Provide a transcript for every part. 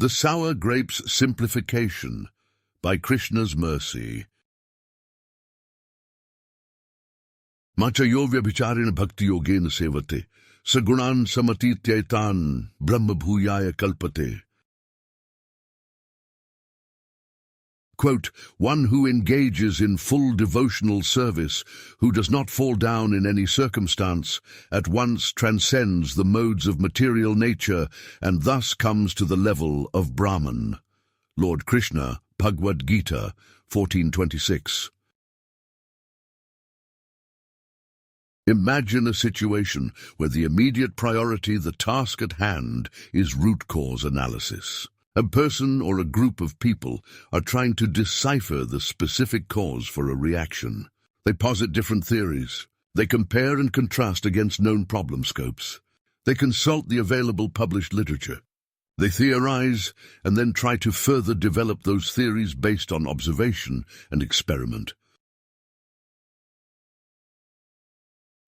The Sour Grapes Simplification by Krishna's Mercy. Machayo vyabhicharin bhakti yogena sevate, sagunan samatityaitan brahma bhuyaya kalpate. Quote, one who engages in full devotional service, who does not fall down in any circumstance, at once transcends the modes of material nature and thus comes to the level of Brahman. Lord Krishna, Bhagavad-gita, 14:26. Imagine a situation where the immediate priority, the task at hand, is root cause analysis. A person or a group of people are trying to decipher the specific cause for a reaction. They posit different theories. They compare and contrast against known problem scopes. They consult the available published literature. They theorize and then try to further develop those theories based on observation and experiment.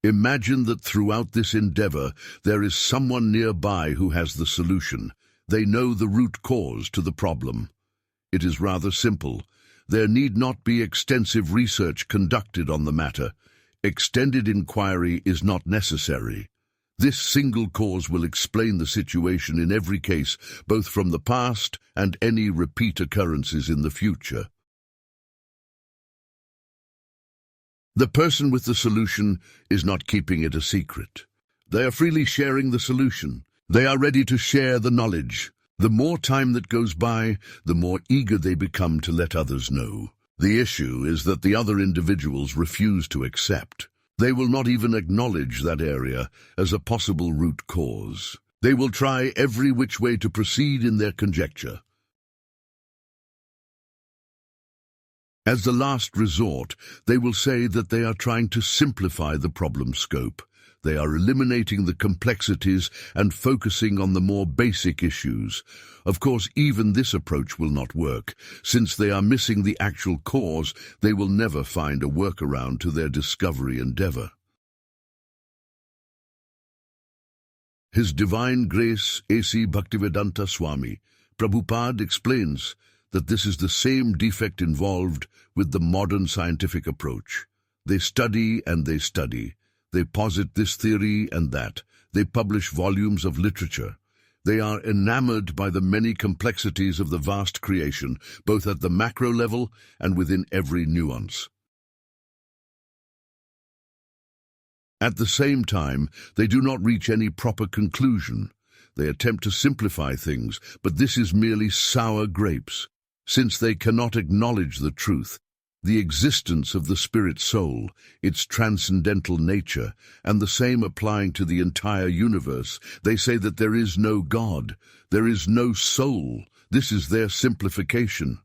Imagine that throughout this endeavor there is someone nearby who has the solution. They know the root cause to the problem. It is rather simple. There need not be extensive research conducted on the matter. Extended inquiry is not necessary. This single cause will explain the situation in every case, both from the past and any repeat occurrences in the future. The person with the solution is not keeping it a secret. They are freely sharing the solution. They are ready to share the knowledge. The more time that goes by, the more eager they become to let others know. The issue is that the other individuals refuse to accept. They will not even acknowledge that area as a possible root cause. They will try every which way to proceed in their conjecture. As the last resort, they will say that they are trying to simplify the problem scope. They are eliminating the complexities and focusing on the more basic issues. Of course, even this approach will not work. Since they are missing the actual cause, they will never find a workaround to their discovery endeavor. His Divine Grace A.C. Bhaktivedanta Swami Prabhupada explains that this is the same defect involved with the modern scientific approach. They study and they study. They posit this theory and that. They publish volumes of literature. They are enamored by the many complexities of the vast creation, both at the macro level and within every nuance. At the same time, they do not reach any proper conclusion. They attempt to simplify things, but this is merely sour grapes. Since they cannot acknowledge the truth, the existence of the spirit soul, its transcendental nature, and the same applying to the entire universe, they say that there is no God, there is no soul. This is their simplification.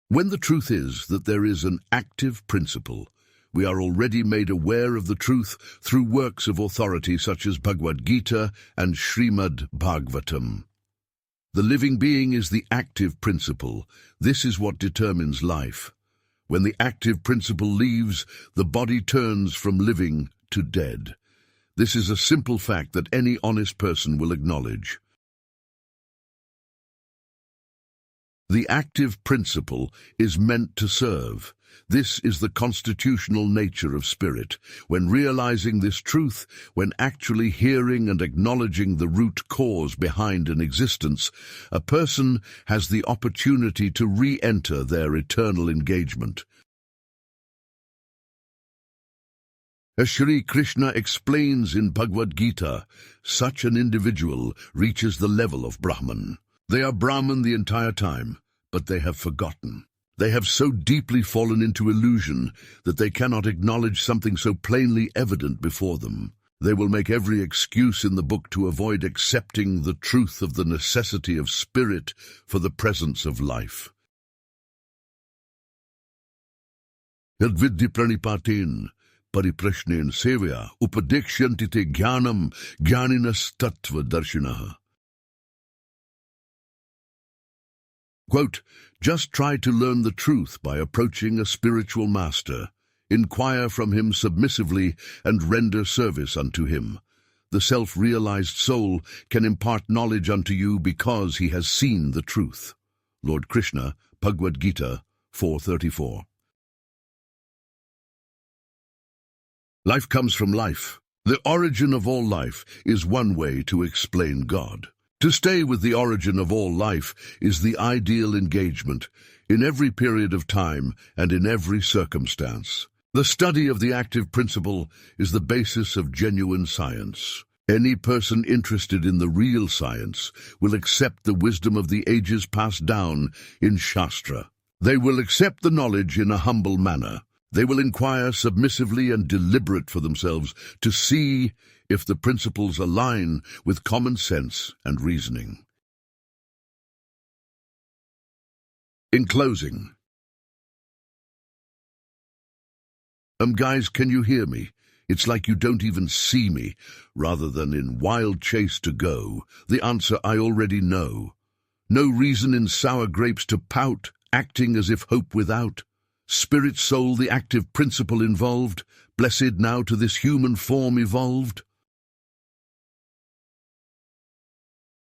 When the truth is that there is an active principle, we are already made aware of the truth through works of authority such as Bhagavad-gita and Srimad Bhagavatam. The living being is the active principle. This is what determines life. When the active principle leaves, the body turns from living to dead. This is a simple fact that any honest person will acknowledge. The active principle is meant to serve. This is the constitutional nature of spirit. When realizing this truth, when actually hearing and acknowledging the root cause behind an existence, a person has the opportunity to re-enter their eternal engagement. As Shri Krishna explains in Bhagavad-gita, such an individual reaches the level of Brahman. They are Brahman the entire time, but they have forgotten. They have so deeply fallen into illusion that they cannot acknowledge something so plainly evident before them. They will make every excuse in the book to avoid accepting the truth of the necessity of spirit for the presence of life. Yadvidhi pranipatin pariprashnen sevya upadekshantite jnanam jnaninas tattva darshinaha. Quote, just try to learn the truth by approaching a spiritual master. Inquire from him submissively and render service unto him. The self-realized soul can impart knowledge unto you because he has seen the truth. Lord Krishna, Bhagavad-gita 4:34. Life comes from life. The origin of all life is one way to explain God. To stay with the origin of all life is the ideal engagement in every period of time and in every circumstance. The study of the active principle is the basis of genuine science. Any person interested in the real science will accept the wisdom of the ages passed down in Shastra. They will accept the knowledge in a humble manner. They will inquire submissively and deliberate for themselves to see if the principles align with common sense and reasoning. In closing, guys, can you hear me? It's like you don't even see me. Rather than in wild chase to go, the answer I already know. No reason in sour grapes to pout, acting as if hope without. Spirit, soul, the active principle involved, blessed now to this human form evolved.